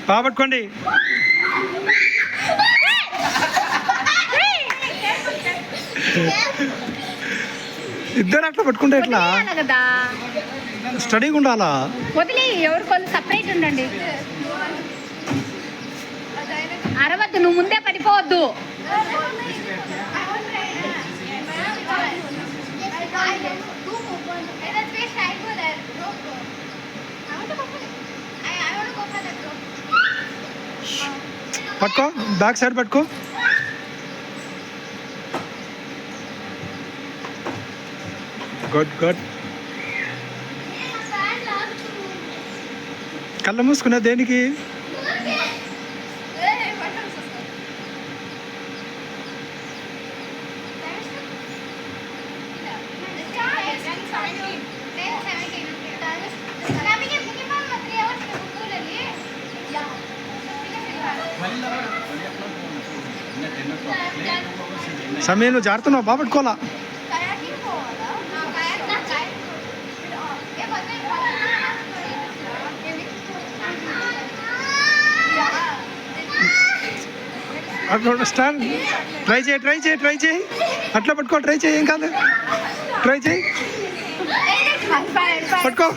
బాగా పట్టుకోండి. ఇద్దరు అట్లా పట్టుకుంటే ఎట్లా? కదా స్టడీగా ఉండాలా? వదిలి ఎవరు కొంచెం సపరేట్ ఉండండి. అరవద్దు, నువ్వు ముందే పడిపోవద్దు. పట్టుకో, బ్యాక్ సైడ్ పట్టుకో. Good good. కళ్ళ మూసుకున్నా దేనికి? సమయం నువ్వు జారుతున్నావు, బాగా పట్టుకోవాలా? అట్లా స్టాండ్. ట్రై చేయి. అట్లా పట్టుకో, ట్రై చేయి, ఏం కాదు. ట్రై చేయి, పట్టుకో.